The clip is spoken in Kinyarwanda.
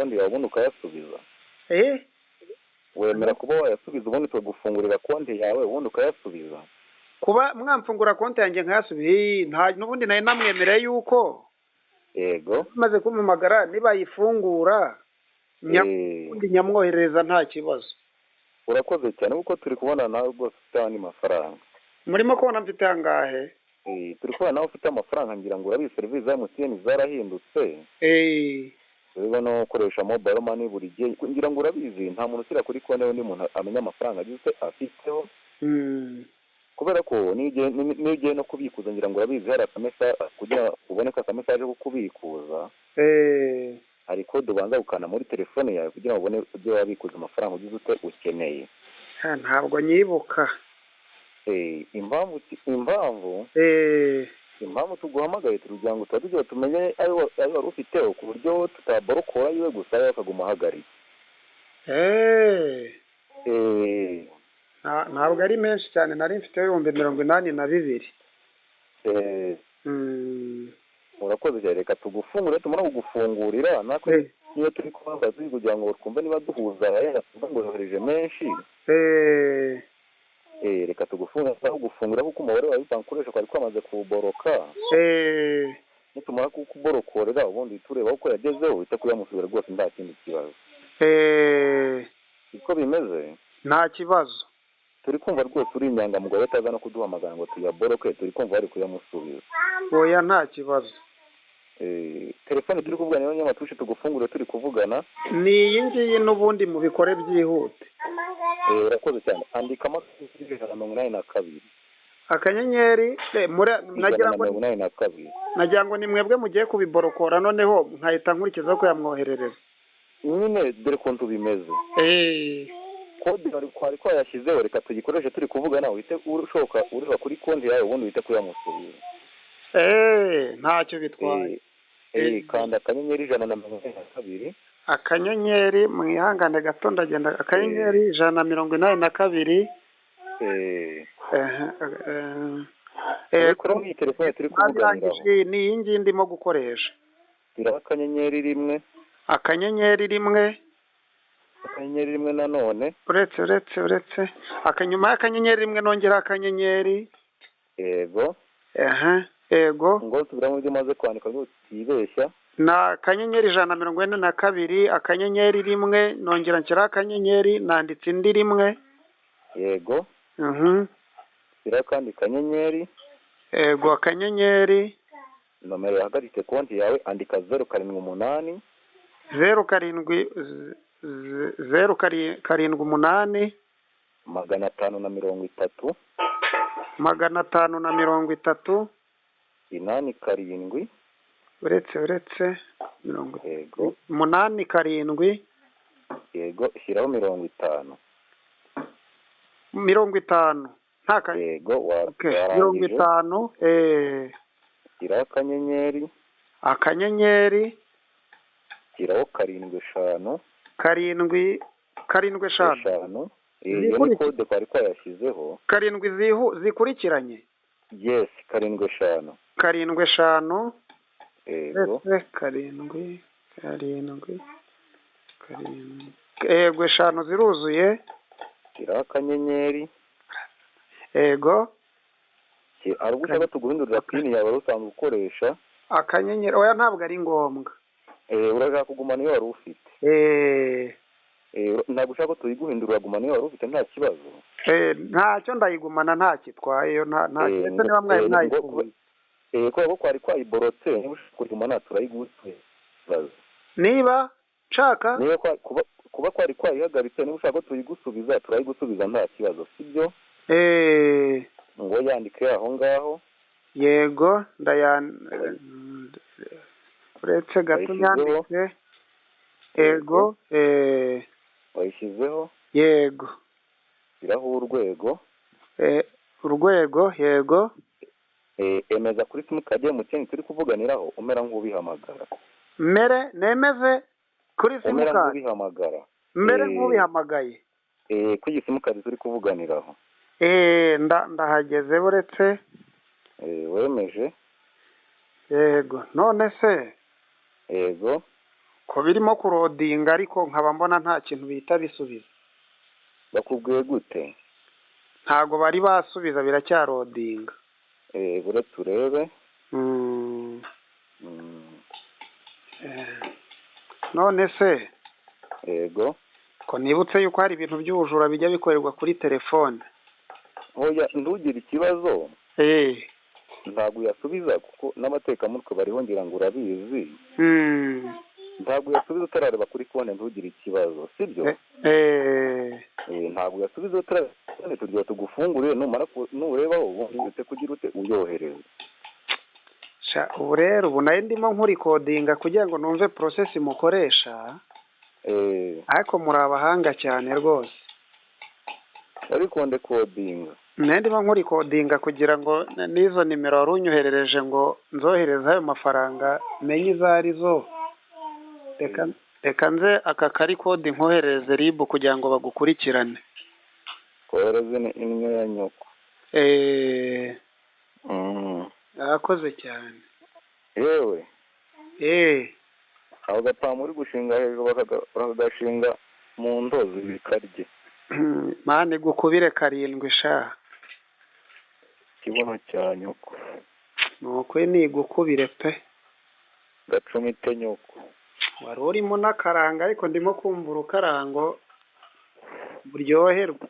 konti yawe ubundi ukayasubiza? Wemera kuba wayasubiza ubundi tukagufungurira konti yawe ubundi ukayasubiza? Kuba mwamfungura konti yanjye nkayasubiza n'ubundi nari namwemereye yuko yego maze kumpamagara nibayifungura ubundi nyamwoherereza nta kibazo. Urakoze cyane kuko turi kubona nawe rwose ufite andi mafaranga. Murimo kubona mfite angahe? Turi kubona nawe ufite amafaranga ngira ngo urabizi serivisi za MTN zarahindutse. Rero no gukoresha mobile money buri gihe ngira ngo urabizi nta muntu ushyira kuri konti undi muntu amenya amafaranga agize afiteho. Kubera ko nigiye no kubikuza ngira ngo urabizi hari akamesa kugira uboneka akamesaje ko kubikuza. Hari kode ubanza gukana muri telefone yawe kugira ngo ubone ibyo wabikuza amafaranga ugize ute ukeneye. Ntabwo nyibuka. Impamvu tuguhamagaye turugira ngo tuba tumenye ayo wari ufiteho ku buryo tutaborokora yiwe gusa yakaguma ahagaritse. Ntabwo ari menshi cyane, nari mfiteho 82,000. Urakoze cyane, reka tugufungure tumara kugufungurira natwe niyo turi kubaza kugira ngo twumve niba duhuza ngo yohereje menshi. Reka tugufungura kuko umubare wawe utankoresha kwari kwamaze kuboroka. Nitumara kukuborokorera ubundi tureba uko yagezeho uhita kuyamusubira rwose nta kindi kibazo. Uko bimeze nta kibazo. Turi kumva rwose uri inyangamugayo ataza no kuduhamagara ngo tuyaboroke, turi kumva bari kuyamusubiza. Oya nta kibazo. Telefone turi kuvugana niyo nyamatushe tugufungure turi kuvugana. Ni iyi ngiyi n'ubundi mu bikore byihute. Urakoze cyane, andika amakuru 182. Akanyenyeri nagira ngo ni mwebwe mugiye kubiborokora noneho nkahita nkurikiza ko yamwoherereza. Nyine dore kontu bimeze. Kode kwari kwayashyizeho reka tugikoreshe turi kuvugana uhite urushoka ureba kuri konti yawe ubundi uhite kuyamusubira. Ntacyo bitwaye. Kanda akanyenyeri 182. Akanyenyeri mwihangane gato ndagenda akanyenyeri 182. Kuri iyi telefone turi kuvuganiraho. Ni iyi ngiyi ndimo gukoresha. Gira akanyenyeri rimwe. Akanyenyeri rimwe. Akanyenyeri rimwe nanone. Uretse. Akanyuma y'akanyenyeri rimwe nongera akanyenyeri. Yego. Ego. Ngo tubiramo ibyo maze kwandika ngo tibeshya. Na akanyenyeri 142 akanyenyeri rimwe nongera nshyira akanyenyeri nanditse indi rimwe. Yego. Shyira kandi kanyenyeri. Ego akanyenyeri. Nomero yahagaritse konti yawe andika 078. 078 530. 530. 87. Uretse 87. Yego, shyiraho 50. 50. Ntaka. Yego, 50. Shyiraho akanyenyeri. Akanyenyeri. Shyiraho 75. 75. Iyo ni kode kwari kwayashyizeho. 7 zikurikiranye. Yes, 75. 75. Yego. 7. Yego 5 ziruzuye. Shyiraho akanyenyeri. Yego. Ariko ushaka tuguhindurira pin yawe usanzwe ukoresha. Akanyenyeri oya ntabwo ari ngombwa. Urashaka kugumana iyo wari ufite. Ntabwo ushaka tuyiguhindurira gumana iyo wari ufite nta kibazo. Ntacyo ndayigumana nta kitwaye nta ndetse niba mwaye ntayikuye. Ko kwari kwayiborotse niba ushaka kugumana turayigutse. Niba nshaka niba kuba kwari kwayihagaritse niba ushaka tuyigusubiza turayigusubiza nta kibazo sibyo. Ngo yandike aho ngaho. Yego uretse gato nyandike. Ego. Wayishyizeho. Yego. Shyiraho urwego. Urwego yego. Emeza kuri simukadi MTN turi kuvuganiraho umera nk'ubihamagara. Nemeze kuri simukadi. Umera nk'ubihamagara. Mbere nk'ubihamagaye. Kuri simukadi turi kuvuganiraho. Ndahageze buretse. Wemeje. Yego none se. Yego. ko birimo kurodinga ariko nkaba mbona nta kintu bihita bisubiza. bakubwiye gute? Ntago bari basubiza, biracyarodinga. Bure turebe. None se yego ko nibutse yuko hari ibintu by'ubujura bijya bikorerwa kuri telefone. Oya, ntugire ikibazo. Ntabwo yasubiza kuko n'abatekamutwe bariho ngira ngo urabizi. Ntabwo yasubiza utarareba kuri konti, ntugire ikibazo, sibyo? Ntabwo yasubiza utarareba tugiye tugufungurire, numara nurebaho ubundi ute kugira ute uyohereze. Ubu rero ubu nayo ndimo nkurikodinga kugira ngo numve process mukoresha. Ariko muri abahanga cyane rwose. Ariko ndekodinga. Ndimo nkurikodinga kugira ngo n'izo nimero wari unyoherereje ngo nzohereze ayo mafaranga menye izo ari zo. Reka nze aka kari kode nkohereze RIB kugira ngo bagukurikirane. Kohereze imwe ya nyoko. Yakoze cyane. Yewe. Aho gapamo uri gushinga hejuru bakagashinga mu ndozi bikarye. Mane gukubire 7 sha. Kibono cya nyoko. Nokwe ni gukubire pe. Gacumite nyoko. Wari urimo n'akaranga ariko ndimo kumva urukarango buryoherwa.